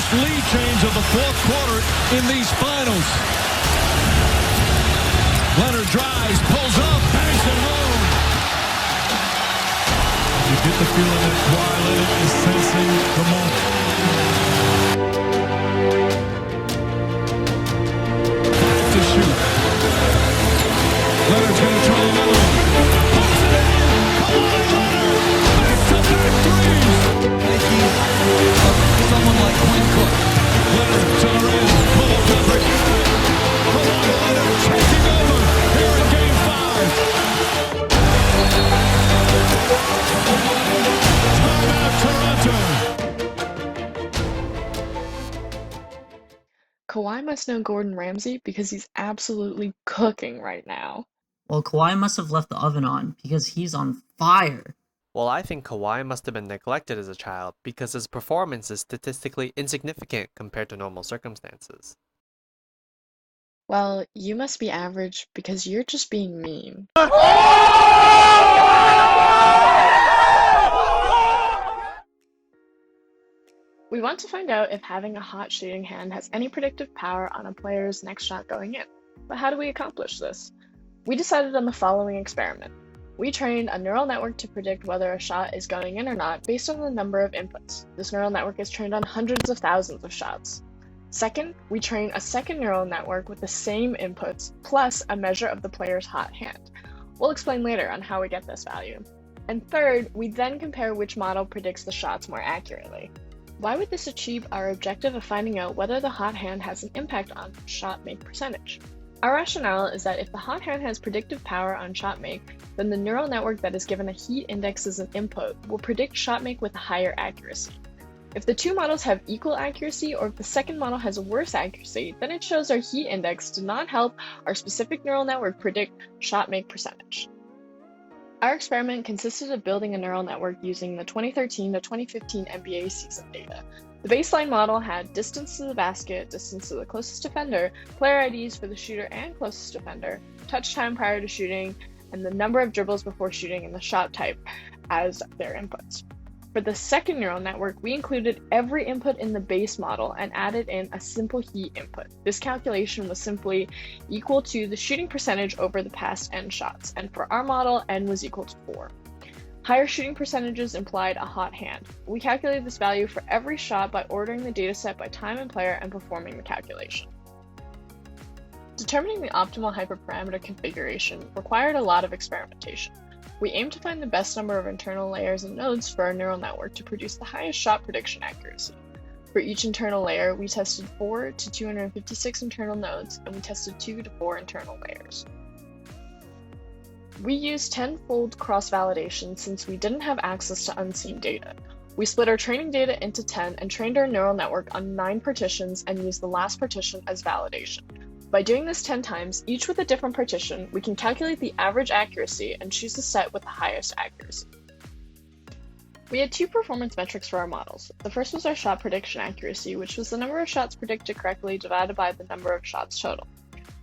first lead change of the fourth quarter in these finals. Leonard drives, pulls up, banks and home. You get the feeling that Kawhi Leonard is sensing the moment. Back to shoot. Leonard's going to try another one. Pulls it in. Kawhi Leonard. Back-to-back threes. Someone like Quinn Cook. Leonard to the rim. Pull-up jumper. Kawhi Leonard taking over here in Game 5. Timeout, Toronto. Kawhi must know Gordon Ramsay because he's absolutely cooking right now. Well, Kawhi must have left the oven on because he's on fire. Well, I think Kawhi must have been neglected as a child because his performance is statistically insignificant compared to normal circumstances. Well, you must be average because you're just being mean. We want to find out if having a hot shooting hand has any predictive power on a player's next shot going in. But how do we accomplish this? We decided on the following experiment. We trained a neural network to predict whether a shot is going in or not based on the number of inputs. This neural network is trained on hundreds of thousands of shots. Second, we train a second neural network with the same inputs plus a measure of the player's hot hand. We'll explain later on how we get this value. And third, we then compare which model predicts the shots more accurately. Why would this achieve our objective of finding out whether the hot hand has an impact on shot make percentage? Our rationale is that if the hot hand has predictive power on shot make, then the neural network that is given a heat index as an input will predict shot make with higher accuracy. If the two models have equal accuracy, or if the second model has a worse accuracy, then it shows our heat index did not help our specific neural network predict shot make percentage. Our experiment consisted of building a neural network using the 2013 to 2015 NBA season data. The baseline model had distance to the basket, distance to the closest defender, player IDs for the shooter and closest defender, touch time prior to shooting, and the number of dribbles before shooting and the shot type as their inputs. For the second neural network, we included every input in the base model and added in a simple heat input. This calculation was simply equal to the shooting percentage over the past n shots, and for our model, n was equal to 4. Higher shooting percentages implied a hot hand. We calculated this value for every shot by ordering the dataset by time and player and performing the calculation. Determining the optimal hyperparameter configuration required a lot of experimentation. We aimed to find the best number of internal layers and nodes for our neural network to produce the highest shot prediction accuracy. For each internal layer, we tested 4 to 256 internal nodes, and we tested 2 to 4 internal layers. We used 10-fold cross-validation since we didn't have access to unseen data. We split our training data into 10 and trained our neural network on 9 partitions and used the last partition as validation. By doing this 10 times, each with a different partition, we can calculate the average accuracy and choose the set with the highest accuracy. We had 2 performance metrics for our models. The first was our shot prediction accuracy, which was the number of shots predicted correctly divided by the number of shots total.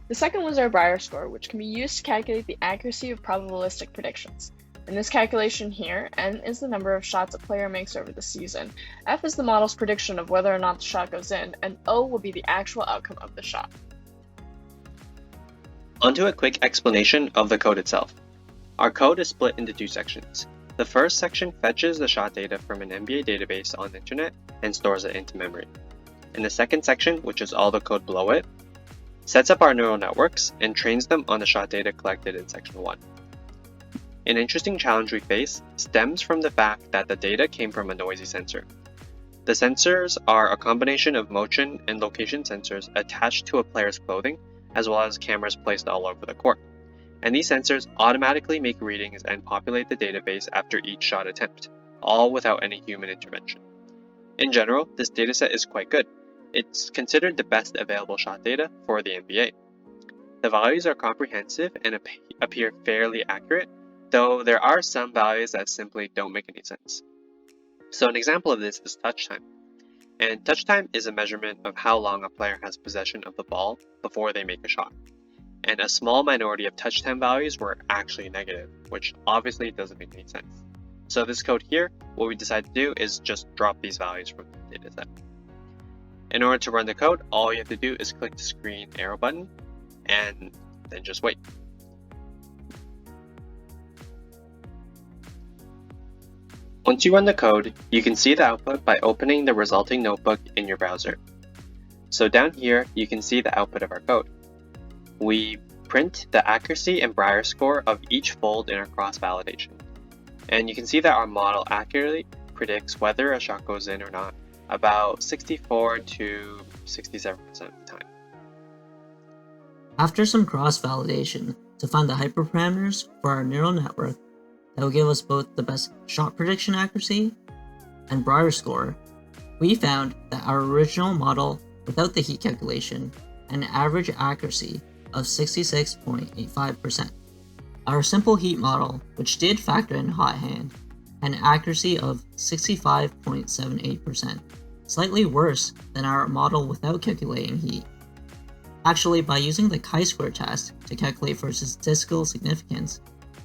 The second was our Breyer score, which can be used to calculate the accuracy of probabilistic predictions. In this calculation here, n is the number of shots a player makes over the season, f is the model's prediction of whether or not the shot goes in, and o will be the actual outcome of the shot. Onto a quick explanation of the code itself. Our code is split into 2 sections. The first section fetches the shot data from an NBA database on the internet and stores it into memory. And the second section, which is all the code below it, sets up our neural networks and trains them on the shot data collected in section 1. An interesting challenge we face stems from the fact that the data came from a noisy sensor. The sensors are a combination of motion and location sensors attached to a player's clothing, as well as cameras placed all over the court. And these sensors automatically make readings and populate the database after each shot attempt, all without any human intervention. In general, this dataset is quite good. It's considered the best available shot data for the NBA. The values are comprehensive and appear fairly accurate, though there are some values that simply don't make any sense. So an example of this is touch time. And touch time is a measurement of how long a player has possession of the ball before they make a shot. And a small minority of touch time values were actually negative, which obviously doesn't make any sense. So this code here, what we decided to do is just drop these values from the dataset. In order to run the code, all you have to do is click the green arrow button and then just wait. Once you run the code, you can see the output by opening the resulting notebook in your browser. So down here, you can see the output of our code. We print the accuracy and Brier score of each fold in our cross-validation. And you can see that our model accurately predicts whether a shot goes in or not, about 64 to 67% of the time. After some cross-validation to find the hyperparameters for our neural network that will give us both the best shot prediction accuracy and Brier score, we found that our original model without the heat calculation had an average accuracy of 66.85%. Our simple heat model, which did factor in hot hand, had an accuracy of 65.78%, slightly worse than our model without calculating heat. Actually, by using the chi-square test to calculate for statistical significance,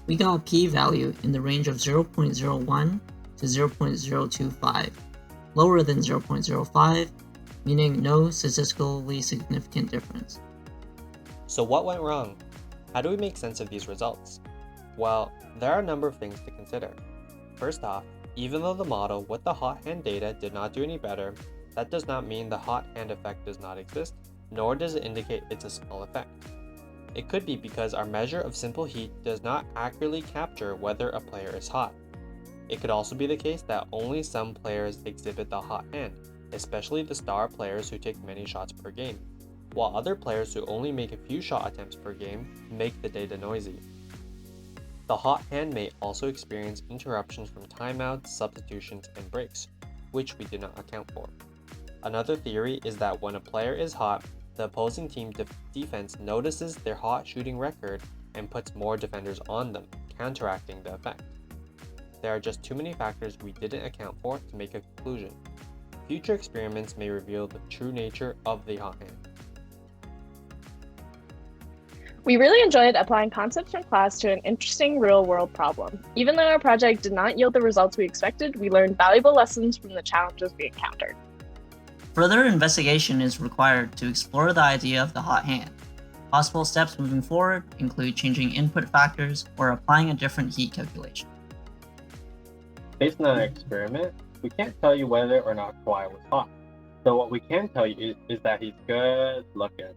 we got a p-value in the range of 0.01 to 0.025, lower than 0.05, meaning no statistically significant difference. So what went wrong? How do we make sense of these results? Well, there are a number of things to consider. First off, even though the model with the hot hand data did not do any better, that does not mean the hot hand effect does not exist, nor does it indicate it's a small effect. It could be because our measure of simple heat does not accurately capture whether a player is hot. It could also be the case that only some players exhibit the hot hand, especially the star players who take many shots per game, while other players who only make a few shot attempts per game make the data noisy. The hot hand may also experience interruptions from timeouts, substitutions, and breaks, which we did not account for. Another theory is that when a player is hot, the opposing team defense notices their hot shooting record and puts more defenders on them, counteracting the effect. There are just too many factors we didn't account for to make a conclusion. Future experiments may reveal the true nature of the hot hand. We really enjoyed applying concepts from class to an interesting real-world problem. Even though our project did not yield the results we expected, we learned valuable lessons from the challenges we encountered. Further investigation is required to explore the idea of the hot hand. Possible steps moving forward include changing input factors or applying a different heat calculation. Based on our experiment, we can't tell you whether or not Kawhi was hot. So what we can tell you is that he's good looking.